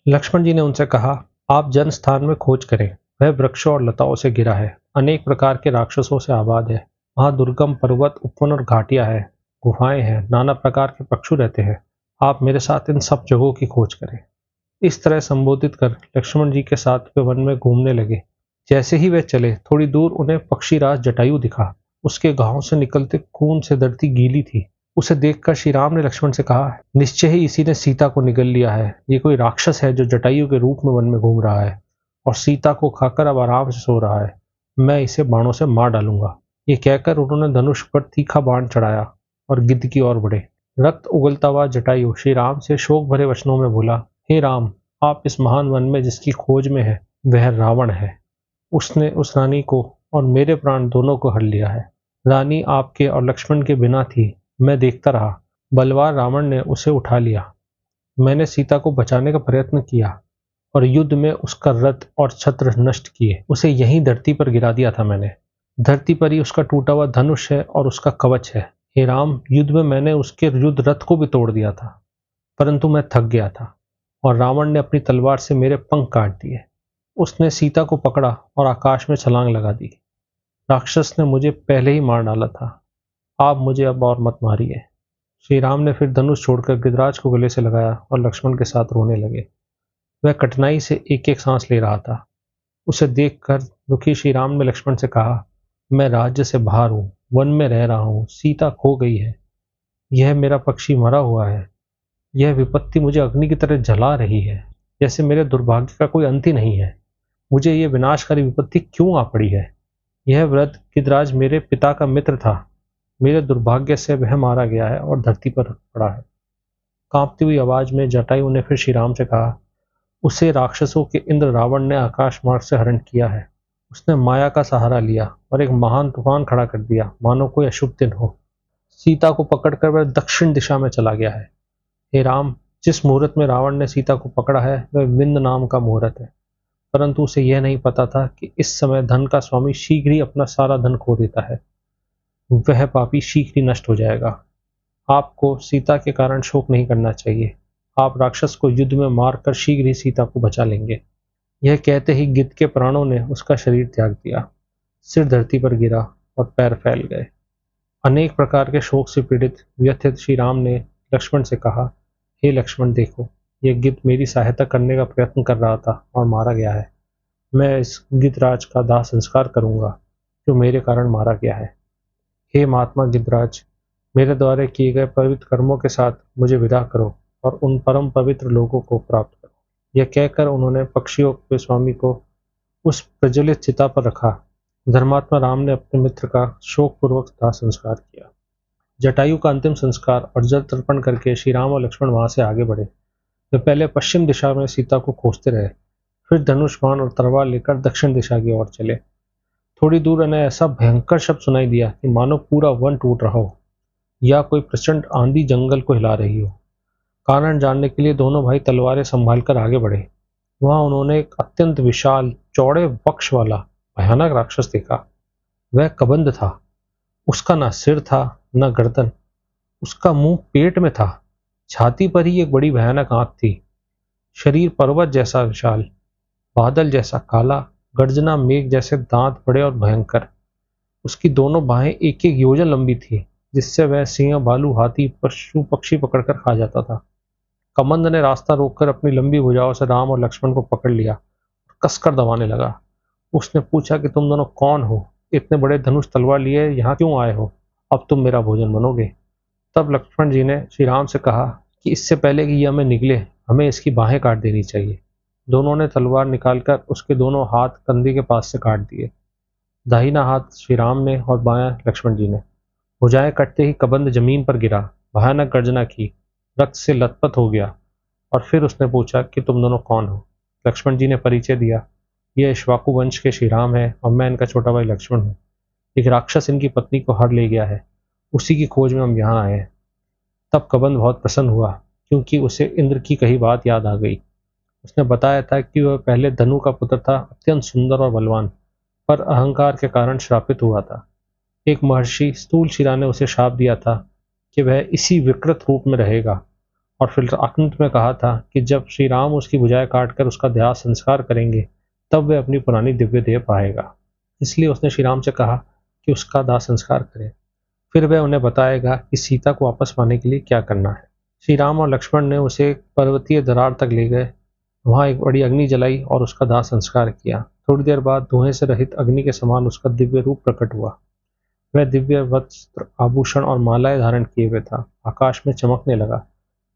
लक्ष्मण जी ने उनसे कहा, आप जन स्थान में खोज करें। वह वृक्षों और लताओं से घिरा है, अनेक प्रकार के राक्षसों से आबाद है। वहाँ दुर्गम पर्वत, उपवन और घाटियां हैं, गुफाएं हैं, नाना प्रकार के पक्षी रहते हैं। आप मेरे साथ इन सब जगहों की खोज करें। इस तरह संबोधित कर लक्ष्मण जी के साथ वे वन में घूमने लगे। जैसे ही वे चले, थोड़ी दूर उन्हें पक्षीराज जटायु दिखा। उसके घावों से निकलते खून से धरती गीली थी। उसे देखकर श्री राम ने लक्ष्मण से कहा, निश्चय ही इसी ने सीता को निगल लिया है। ये कोई राक्षस है जो जटायु के रूप में वन में घूम रहा है और सीता को खाकर अब आराम से सो रहा है। मैं इसे बाणों से मार डालूंगा। ये कहकर उन्होंने धनुष पर तीखा बाण चढ़ाया और गिद्ध की ओर बढ़े। रक्त उगलता हुआ जटायु श्री राम से शोक भरे वचनों में बोला, हे राम, आप इस महान वन में जिसकी खोज में है वह रावण है। उसने उस रानी को और मेरे प्राण दोनों को हर लिया है। रानी आपके और लक्ष्मण के बिना थी। मैं देखता रहा। बलवान रावण ने उसे उठा लिया। मैंने सीता को बचाने का प्रयत्न किया और युद्ध में उसका रथ और छत्र नष्ट किए। उसे यहीं धरती पर गिरा दिया था मैंने। धरती पर ही उसका टूटा हुआ धनुष है और उसका कवच है। हे राम, युद्ध में मैंने उसके युद्ध रथ को भी तोड़ दिया था, परंतु मैं थक गया था और रावण ने अपनी तलवार से मेरे पंख काट दिए। उसने सीता को पकड़ा और आकाश में छलांग लगा दी। राक्षस ने मुझे पहले ही मार डाला था। आप मुझे अब और मत मारिए। श्री राम ने फिर धनुष छोड़कर गिरिराज को गले से लगाया और लक्ष्मण के साथ रोने लगे। वह कठिनाई से एक एक सांस ले रहा था। उसे देखकर दुखी श्री राम ने लक्ष्मण से कहा, मैं राज्य से बाहर हूँ, वन में रह रहा हूँ, सीता खो गई है, यह मेरा पक्षी मरा हुआ है। यह विपत्ति मुझे अग्नि की तरह जला रही है, जैसे मेरे दुर्भाग्य का कोई अंत ही नहीं है। मुझे ये विनाशकारी विपत्ति क्यों आ पड़ी है? यह वृद्ध गिरिराज मेरे पिता का मित्र था। मेरे दुर्भाग्य से वह मारा गया है और धरती पर पड़ा है। कांपती हुई आवाज में जटायु ने फिर श्री राम से कहा, उसे राक्षसों के इंद्र रावण ने आकाश मार्ग से हरण किया है। उसने माया का सहारा लिया और एक महान तूफान खड़ा कर दिया, मानो कोई अशुभ दिन हो। सीता को पकड़कर वह दक्षिण दिशा में चला गया है। हे राम, जिस मुहूर्त में रावण ने सीता को पकड़ा है वह विंद नाम का मुहूर्त है, परंतु उसे यह नहीं पता था कि इस समय धन का स्वामी शीघ्र ही अपना सारा धन खो देता है। वह पापी शीघ्र ही नष्ट हो जाएगा। आपको सीता के कारण शोक नहीं करना चाहिए। आप राक्षस को युद्ध में मारकर शीघ्र ही सीता को बचा लेंगे। यह कहते ही गिद्ध के प्राणों ने उसका शरीर त्याग दिया। सिर धरती पर गिरा और पैर फैल गए। अनेक प्रकार के शोक से पीड़ित व्यथित श्री राम ने लक्ष्मण से कहा, हे लक्ष्मण, देखो, यह गिद्ध मेरी सहायता करने का प्रयत्न कर रहा था और मारा गया है। मैं इस गिद्धराज का दाह संस्कार करूंगा जो मेरे कारण मारा गया है। हे महात्मा गिद्धराज, मेरे द्वारा किए गए पवित्र कर्मों के साथ मुझे विदा करो और उन परम पवित्र लोगों को प्राप्त करो। यह कहकर उन्होंने पक्षियों के स्वामी को उस प्रज्वलित चिता पर रखा। धर्मात्मा राम ने अपने मित्र का शोकपूर्वक दाह संस्कार किया। जटायु का अंतिम संस्कार और जल तर्पण करके श्री राम और लक्ष्मण वहां से आगे बढ़े। वे पहले पश्चिम दिशा में सीता को खोजते रहे, फिर धनुष बाण और तलवार लेकर दक्षिण दिशा की ओर चले। थोड़ी दूर उन्हें ऐसा भयंकर शब्द सुनाई दिया कि मानो पूरा वन टूट रहा हो या कोई प्रचंड आंधी जंगल को हिला रही हो। कारण जानने के लिए दोनों भाई तलवारें संभालकर आगे बढ़े। वहां उन्होंने एक अत्यंत विशाल चौड़े वक्ष वाला भयानक राक्षस देखा। वह कबंध था। उसका ना सिर था न गर्दन। उसका मुंह पेट में था। छाती पर ही एक बड़ी भयानक आंख थी। शरीर पर्वत जैसा विशाल, बादल जैसा काला, गर्जना मेघ जैसे दांत बड़े और भयंकर। उसकी दोनों बाहें एक एक योजन लंबी थी, जिससे वह सिंह, भालू, हाथी, पशु पक्षी पकड़कर खा जाता था। कमंद ने रास्ता रोककर अपनी लंबी भुजाओं से राम और लक्ष्मण को पकड़ लिया और कसकर दबाने लगा। उसने पूछा कि तुम दोनों कौन हो? इतने बड़े धनुष तलवार लिए यहाँ क्यों आए हो? अब तुम मेरा भोजन बनोगे। तब लक्ष्मण जी ने श्री राम से कहा कि इससे पहले कि यह हमें निकले, हमें इसकी बाहें काट देनी चाहिए। दोनों ने तलवार निकालकर उसके दोनों हाथ कंधे के पास से काट दिए। दाहिना हाथ श्री राम ने और बायां लक्ष्मण जी ने। भुजाएं कटते ही कबंध जमीन पर गिरा, भयानक गर्जना की, रक्त से लथपथ हो गया और फिर उसने पूछा कि तुम दोनों कौन हो? लक्ष्मण जी ने परिचय दिया, यह इक्ष्वाकु वंश के श्री राम है और मैं इनका छोटा भाई लक्ष्मण हूँ। एक राक्षस इनकी पत्नी को हर ले गया है, उसी की खोज में हम यहाँ आए हैं। तब कबंध बहुत प्रसन्न हुआ, क्योंकि उसे इंद्र की कही बात याद आ गई। उसने बताया था कि वह पहले धनु का पुत्र था, अत्यंत सुंदर और बलवान, पर अहंकार के कारण श्रापित हुआ था। एक महर्षि स्थूल शिरा ने उसे शाप दिया था कि वह इसी विकृत रूप में रहेगा और फिर अंत में कहा था कि जब श्री राम उसकी भुजाएं काटकर उसका दाह संस्कार करेंगे तब वह अपनी पुरानी दिव्य देह पाएगा। इसलिए उसने श्री राम से कहा कि उसका दाह संस्कार करें, फिर वह उन्हें बताएगा कि सीता को वापस पाने के लिए क्या करना है। श्री राम और लक्ष्मण ने उसे एक पर्वतीय दरार तक ले गए, वहां एक बड़ी अग्नि जलाई और उसका दाह संस्कार किया। थोड़ी देर बाद धुएं से रहित अग्नि के समान उसका दिव्य रूप प्रकट हुआ। वह दिव्य वस्त्र, आभूषण और मालाएं धारण किए हुए था, आकाश में चमकने लगा।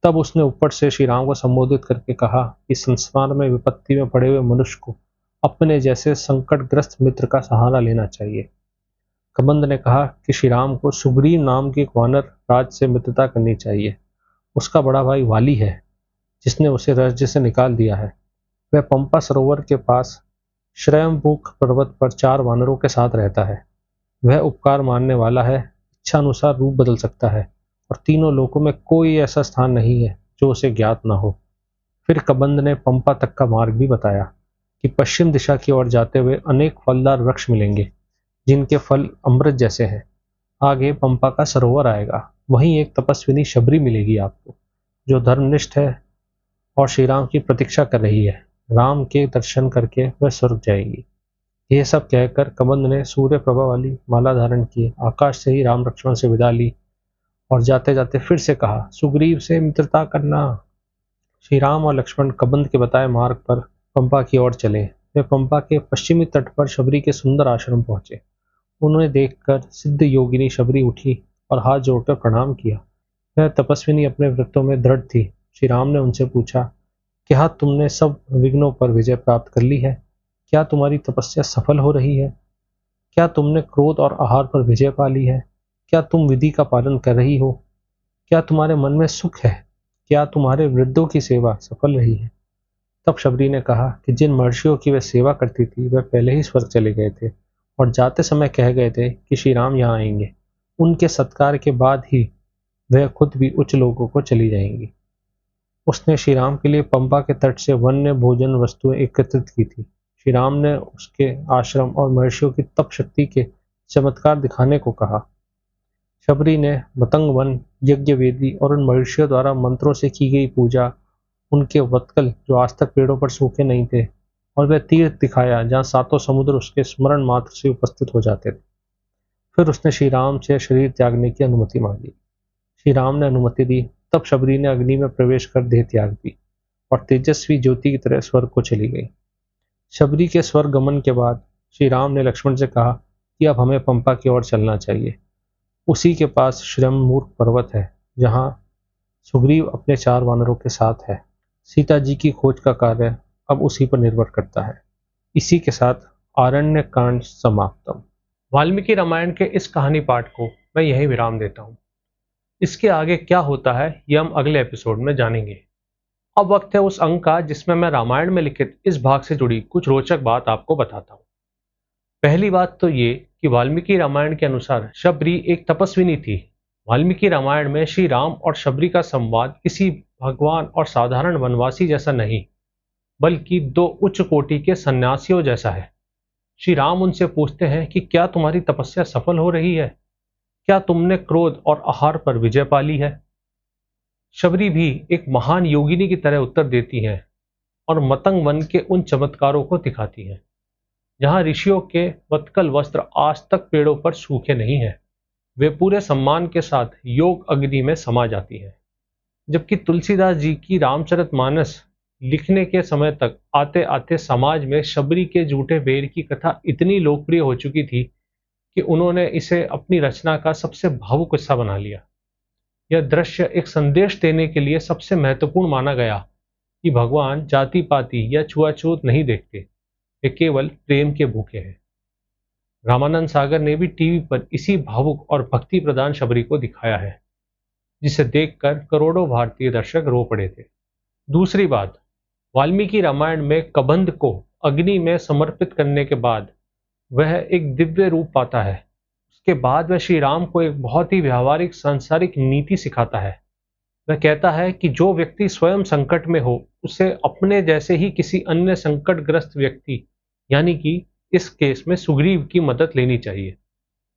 तब उसने ऊपर से श्री राम को संबोधित करके कहा कि संसार में विपत्ति में पड़े हुए मनुष्य को अपने जैसे संकटग्रस्त मित्र का सहारा लेना चाहिए। कबंद ने कहा कि श्री राम को सुग्रीव नाम के एक वानर राज से मित्रता करनी चाहिए। उसका बड़ा भाई वाली है, जिसने उसे राज्य से निकाल दिया है। वह पंपा सरोवर के पास श्रयंमुख पर्वत पर 4 वानरों के साथ रहता है। वह उपकार मानने वाला है, इच्छा अनुसार रूप बदल सकता है और तीनों लोकों में कोई ऐसा स्थान नहीं है जो उसे ज्ञात न हो। फिर कबंद ने पंपा तक का मार्ग भी बताया कि पश्चिम दिशा की ओर जाते हुए अनेक फलदार वृक्ष मिलेंगे, जिनके फल अमृत जैसे हैं। आगे पंपा का सरोवर आएगा, वहीं एक तपस्विनी शबरी मिलेगी आपको, जो धर्मनिष्ठ है और श्री राम की प्रतीक्षा कर रही है। राम के दर्शन करके वह स्वर्ग जाएगी। यह सब कहकर कबंद ने सूर्य प्रभा वाली माला धारण की, आकाश से ही राम लक्ष्मण से विदा ली और जाते जाते फिर से कहा, सुग्रीव से मित्रता करना। श्री राम और लक्ष्मण कबंद के बताए मार्ग पर पंपा की ओर चले। वे पंपा के पश्चिमी तट पर शबरी के सुंदर आश्रम पहुंचे। उन्हें देखकर सिद्ध योगिनी शबरी उठी और हाथ जोड़कर प्रणाम किया। वह तपस्विनी अपने व्रतों में दृढ़ थी। श्री राम ने उनसे पूछा, क्या तुमने सब विघ्नों पर विजय प्राप्त कर ली है? क्या तुम्हारी तपस्या सफल हो रही है? क्या तुमने क्रोध और आहार पर विजय पा ली है? क्या तुम विधि का पालन कर रही हो? क्या तुम्हारे मन में सुख है? क्या तुम्हारे वृद्धों की सेवा सफल रही है? तब शबरी ने कहा कि जिन महर्षियों की वह सेवा करती थी वह पहले ही स्वर्ग चले गए थे और जाते समय कह गए थे कि श्री राम यहाँ आएंगे। उनके सत्कार के बाद ही वह खुद भी उच्च लोगों को चली जाएंगी। उसने श्री राम के लिए पंपा के तट से वन्य भोजन वस्तुएं एकत्रित की थी। श्री राम ने उसके आश्रम और महर्षियों की तप शक्ति के चमत्कार दिखाने को कहा। शबरी ने मतंग वन, यज्ञ वेदी और उन महर्षियों द्वारा मंत्रों से की गई पूजा, उनके वत्कल जो आज तक पेड़ों पर सूखे नहीं थे, और वह तीर्थ दिखाया जहाँ 7 समुद्र उसके स्मरण मात्र से उपस्थित हो जाते थे। फिर उसने श्री राम से शरीर त्यागने की अनुमति मांगी। श्री राम ने अनुमति दी। तब शबरी ने अग्नि में प्रवेश कर देह त्याग दी और तेजस्वी ज्योति की तरह स्वर्ग को चली गई। शबरी के स्वर्ग गमन के बाद श्री राम ने लक्ष्मण से कहा कि अब हमें पंपा की ओर चलना चाहिए। उसी के पास श्रममूर्ख पर्वत है, जहाँ सुग्रीव अपने 4 वानरों के साथ है। सीता जी की खोज का कार्य अब उसी पर निर्भर करता है। इसी के साथ आरण्य कांड समाप्तम। वाल्मीकि रामायण के इस कहानी पाठ को मैं यहीं विराम देता हूँ। इसके आगे क्या होता है ये हम अगले एपिसोड में जानेंगे। अब वक्त है उस अंक का जिसमें मैं रामायण में लिखित इस भाग से जुड़ी कुछ रोचक बात आपको बताता हूँ। पहली बात तो ये कि वाल्मीकि रामायण के अनुसार शबरी एक तपस्विनी थी। वाल्मीकि रामायण में श्री राम और शबरी का संवाद किसी भगवान और साधारण वनवासी जैसा नहीं, बल्कि 2 उच्च कोटि के सन्यासियों जैसा है। श्री राम उनसे पूछते हैं कि क्या तुम्हारी तपस्या सफल हो रही है? क्या तुमने क्रोध और आहार पर विजय पा ली है? शबरी भी एक महान योगिनी की तरह उत्तर देती हैं और मतंग वन के उन चमत्कारों को दिखाती हैं जहां ऋषियों के वत्कल वस्त्र आज तक पेड़ों पर सूखे नहीं हैं। वे पूरे सम्मान के साथ योग अग्नि में समा जाती हैं। जबकि तुलसीदास जी की रामचरितमानस लिखने के समय तक आते आते समाज में शबरी के झूठे बेर की कथा इतनी लोकप्रिय हो चुकी थी कि उन्होंने इसे अपनी रचना का सबसे भावुक हिस्सा बना लिया। यह दृश्य एक संदेश देने के लिए सबसे महत्वपूर्ण माना गया कि भगवान जाति पाति या छुआछूत नहीं देखते, वे केवल प्रेम के भूखे हैं। रामानंद सागर ने भी टीवी पर इसी भावुक और भक्ति प्रदान शबरी को दिखाया है, जिसे देखकर करोड़ों भारतीय दर्शक रो पड़े थे। दूसरी बात, वाल्मीकि रामायण में कबंध को अग्नि में समर्पित करने के बाद वह एक दिव्य रूप पाता है। उसके बाद वह श्री राम को एक बहुत ही व्यावहारिक सांसारिक नीति सिखाता है। वह कहता है कि जो व्यक्ति स्वयं संकट में हो उसे अपने जैसे ही किसी अन्य संकटग्रस्त व्यक्ति, यानी कि इस केस में सुग्रीव की मदद लेनी चाहिए।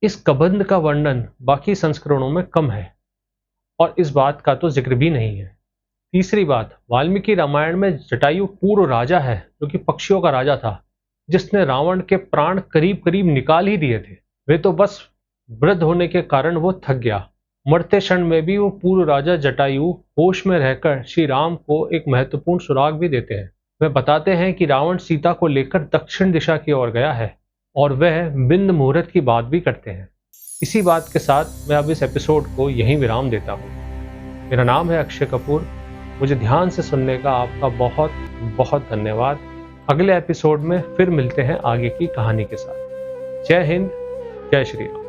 इस कबंध का वर्णन बाकी संस्करणों में कम है और इस बात का तो जिक्र भी नहीं है। तीसरी बात, वाल्मीकि रामायण में जटायु पूर्व राजा है, जो कि पक्षियों का राजा था, जिसने रावण के प्राण करीब करीब निकाल ही दिए थे। वे तो बस वृद्ध होने के कारण वो थक गया। मरते क्षण में भी वो पूर्व राजा जटायु होश में रहकर श्री राम को एक महत्वपूर्ण सुराग भी देते हैं। वे बताते हैं कि रावण सीता को लेकर दक्षिण दिशा की ओर गया है और वह बिंद मुहूर्त की बात भी करते हैं। इसी बात के साथ मैं अब इस एपिसोड को यहीं विराम देता हूँ। मेरा नाम है अक्षय कपूर। मुझे ध्यान से सुनने का आपका बहुत बहुत धन्यवाद। अगले एपिसोड में फिर मिलते हैं आगे की कहानी के साथ। जय हिंद, जय श्री राम।